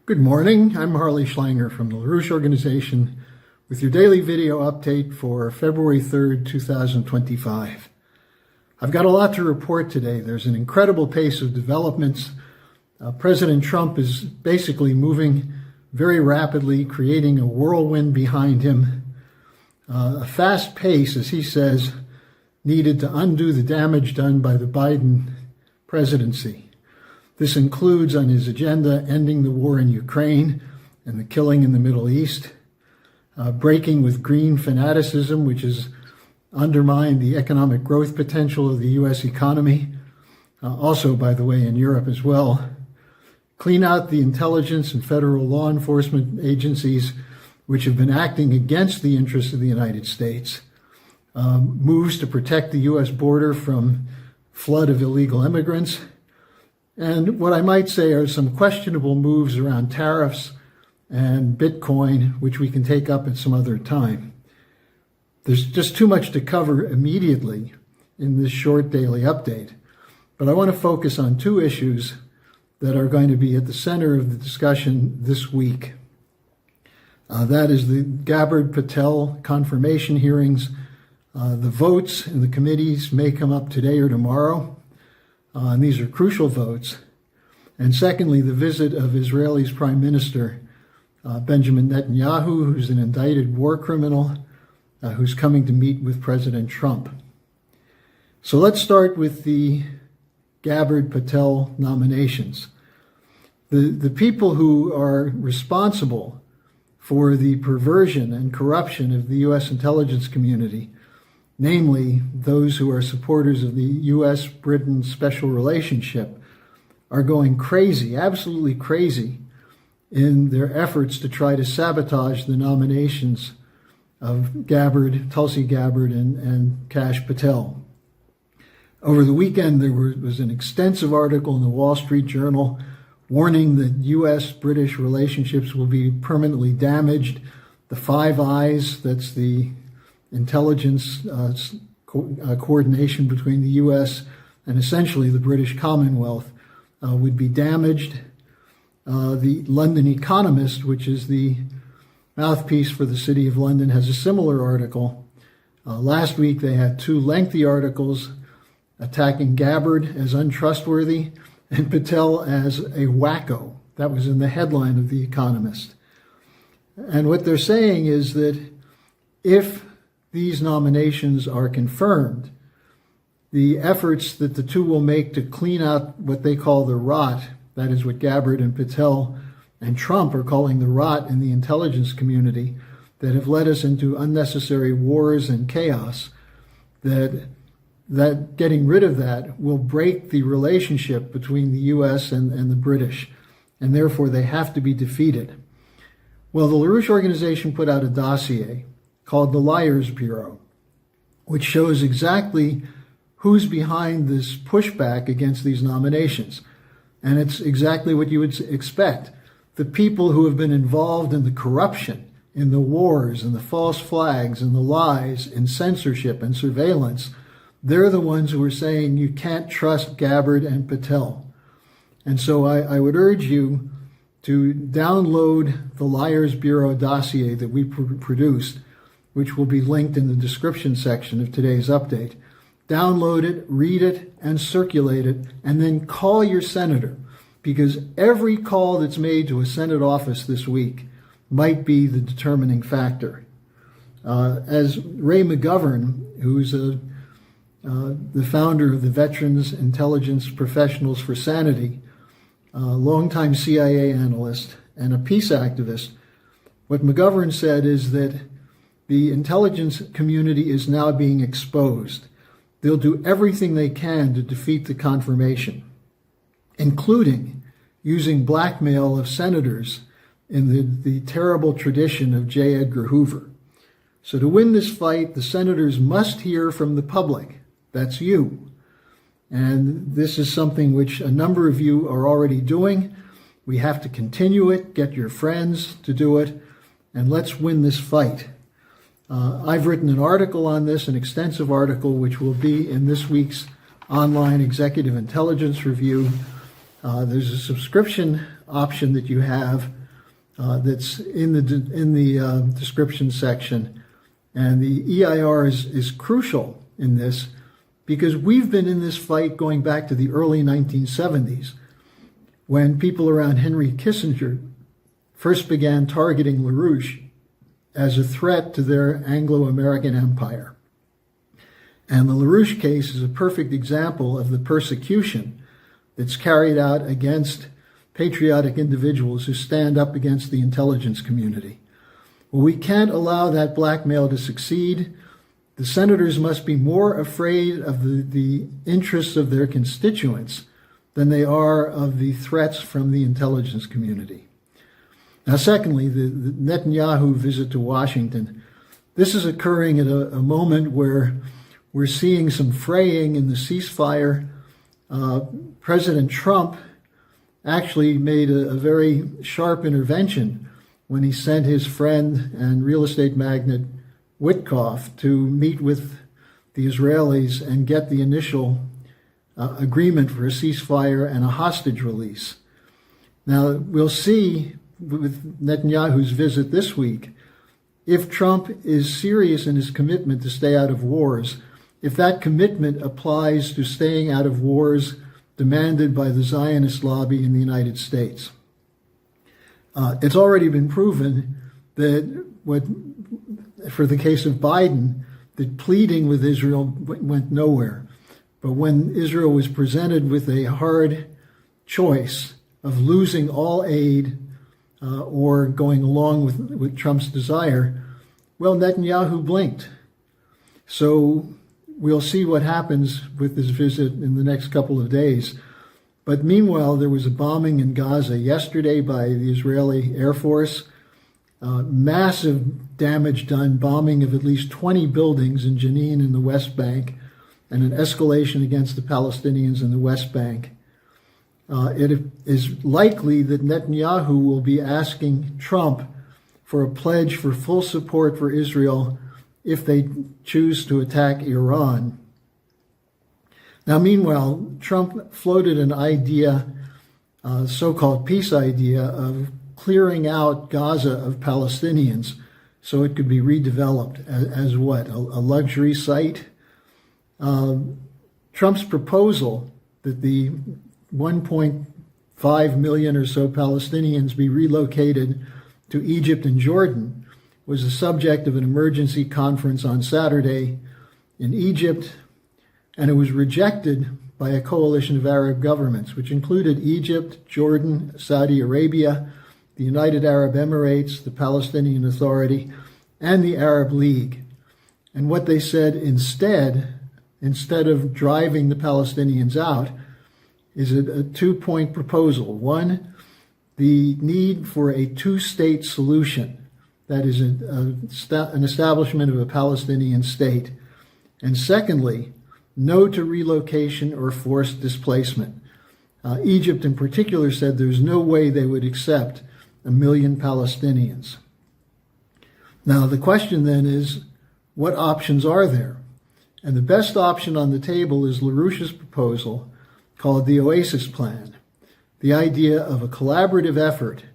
Good morning, I'm Harley Schlanger from the LaRouche organization with your daily video update for February 3rd, 2025. I've got a lot to report today. There's an incredible pace of developments. President Trump is basically moving very rapidly, creating a whirlwind behind him. A fast pace, as he says, needed to undo the damage done by the Biden presidency. This includes on his agenda ending the war in Ukraine and the killing in the Middle East, breaking with green fanaticism, which has undermined the economic growth potential of the U.S. economy, also, by the way, in Europe as well. Clean out the intelligence and federal law enforcement agencies which have been acting against the interests of the United States. Moves to protect the U.S. border from flood of illegal immigrants. And what I might say are some questionable moves around tariffs and Bitcoin, which we can take up at some other time. There's just too much to cover immediately in this short daily update, but I want to focus on two issues that are going to be at the center of the discussion this week. That is the Gabbard-Patel confirmation hearings. The votes in the committees may come up today or tomorrow. And these are crucial votes. And secondly, the visit of Israel's Prime Minister, Benjamin Netanyahu, who's an indicted war criminal, who's coming to meet with President Trump. So let's start with the Gabbard-Patel nominations. The people who are responsible for the perversion and corruption of the U.S. intelligence community, namely those who are supporters of the U.S.-Britain special relationship, are going crazy, absolutely crazy, in their efforts to try to sabotage the nominations of Gabbard, Tulsi Gabbard, and Kash Patel. Over the weekend, there was an extensive article in the Wall Street Journal warning that U.S.-British relationships will be permanently damaged. The Five Eyes, that's the intelligence coordination between the U.S. and essentially the British Commonwealth, would be damaged. The London Economist, which is the mouthpiece for the City of London, has a similar article. Last week they had two lengthy articles attacking Gabbard as untrustworthy and Patel as a wacko. That was in the headline of The Economist. And what they're saying is that if these nominations are confirmed, the efforts that the two will make to clean out what they call the rot, that is what Gabbard and Patel and Trump are calling the rot in the intelligence community, that have led us into unnecessary wars and chaos, that getting rid of that will break the relationship between the U.S. and the British, and therefore they have to be defeated. Well, the LaRouche organization put out a dossier called the Liars Bureau, which shows exactly who's behind this pushback against these nominations. And it's exactly what you would expect. The people who have been involved in the corruption, in the wars, and the false flags, and the lies, and censorship, and surveillance, they're the ones who are saying you can't trust Gabbard and Patel. And so I would urge you to download the Liars Bureau dossier that we produced, which will be linked in the description section of today's update. Download it, read it, and circulate it, and then call your senator, because every call that's made to a Senate office this week might be the determining factor. As Ray McGovern, who's the founder of the Veterans Intelligence Professionals for Sanity, a longtime CIA analyst and a peace activist, what McGovern said is that the intelligence community is now being exposed. They'll do everything they can to defeat the confirmation, including using blackmail of senators in the terrible tradition of J. Edgar Hoover. So to win this fight, the senators must hear from the public. That's you. And this is something which a number of you are already doing. We have to continue it, get your friends to do it, and let's win this fight. I've written an article on this, an extensive article, which will be in this week's online executive intelligence review. There's a subscription option that you have that's in the description section. And the EIR is crucial in this because we've been in this fight going back to the early 1970s when people around Henry Kissinger first began targeting LaRouche as a threat to their Anglo-American empire. And the LaRouche case is a perfect example of the persecution that's carried out against patriotic individuals who stand up against the intelligence community. Well, we can't allow that blackmail to succeed. The senators must be more afraid of the interests of their constituents than they are of the threats from the intelligence community. Now, secondly, the Netanyahu visit to Washington. This is occurring at a moment where we're seeing some fraying in the ceasefire. President Trump actually made a very sharp intervention when he sent his friend and real estate magnate Witkoff to meet with the Israelis and get the initial agreement for a ceasefire and a hostage release. Now, we'll see with Netanyahu's visit this week if Trump is serious in his commitment to stay out of wars, if that commitment applies to staying out of wars demanded by the Zionist lobby in the United States. It's already been proven that for the case of Biden, that pleading with Israel went nowhere. But when Israel was presented with a hard choice of losing all aid or going along with Trump's desire, well, Netanyahu blinked. So we'll see what happens with this visit in the next couple of days. But meanwhile, there was a bombing in Gaza yesterday by the Israeli Air Force. Massive damage done, bombing of at least 20 buildings in Jenin in the West Bank, and an escalation against the Palestinians in the West Bank. It is likely that Netanyahu will be asking Trump for a pledge for full support for Israel if they choose to attack Iran. Now, meanwhile, Trump floated an idea, so-called peace idea, of clearing out Gaza of Palestinians so it could be redeveloped as what? A luxury site? Trump's proposal that the 1.5 million or so Palestinians be relocated to Egypt and Jordan was the subject of an emergency conference on Saturday in Egypt, and it was rejected by a coalition of Arab governments, which included Egypt, Jordan, Saudi Arabia, the United Arab Emirates, the Palestinian Authority, and the Arab League. And what they said instead of driving the Palestinians out, is a two-point proposal. One, the need for a two-state solution, that is an establishment of a Palestinian state. And secondly, no to relocation or forced displacement. Egypt in particular said there's no way they would accept 1 million Palestinians. Now, the question then is, what options are there? And the best option on the table is LaRouche's proposal called the Oasis Plan, the idea of a collaborative effort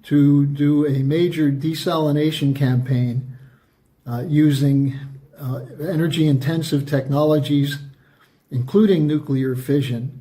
to do a major desalination campaign using energy-intensive technologies, including nuclear fission,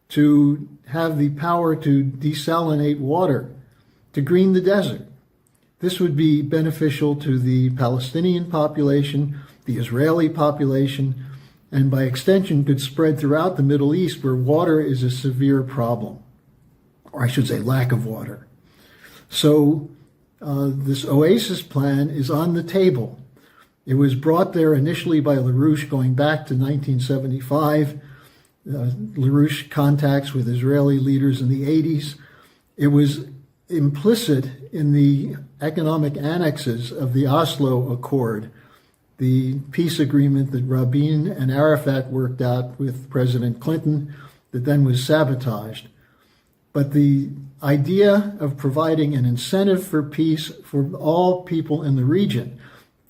to have the power to desalinate water, to green the desert. This would be beneficial to the Palestinian population, the Israeli population, and by extension could spread throughout the Middle East where water is a severe problem, or I should say lack of water. So this Oasis Plan is on the table. It was brought there initially by LaRouche going back to 1975. LaRouche contacts with Israeli leaders in the 80s. It was implicit in the economic annexes of the Oslo Accord, the peace agreement that Rabin and Arafat worked out with President Clinton that then was sabotaged. But the idea of providing an incentive for peace for all people in the region,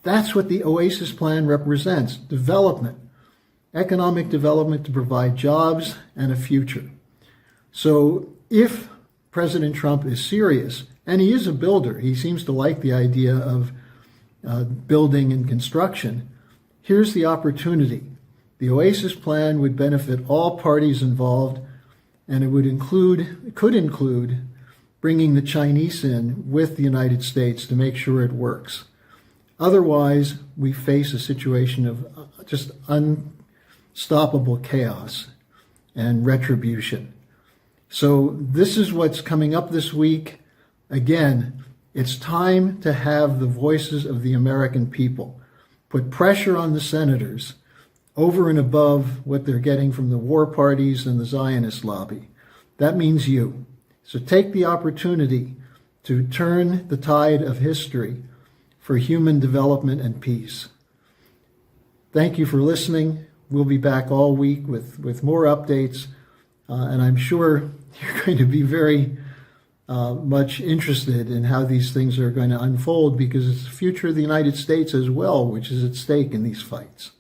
that's what the Oasis Plan represents: development, economic development to provide jobs and a future. So if President Trump is serious, And he is a builder. He seems to like the idea of building and construction. Here's the opportunity. The Oasis Plan would benefit all parties involved, and it could include bringing the Chinese in with the United States to make sure it works. Otherwise, we face a situation of just unstoppable chaos and retribution. So this is what's coming up this week. Again, it's time to have the voices of the American people. Put pressure on the senators over and above what they're getting from the war parties and the Zionist lobby. That means you. So take the opportunity to turn the tide of history for human development and peace. Thank you for listening. We'll be back all week with more updates, and I'm sure you're going to be very much interested in how these things are going to unfold, because it's the future of the United States as well, which is at stake in these fights.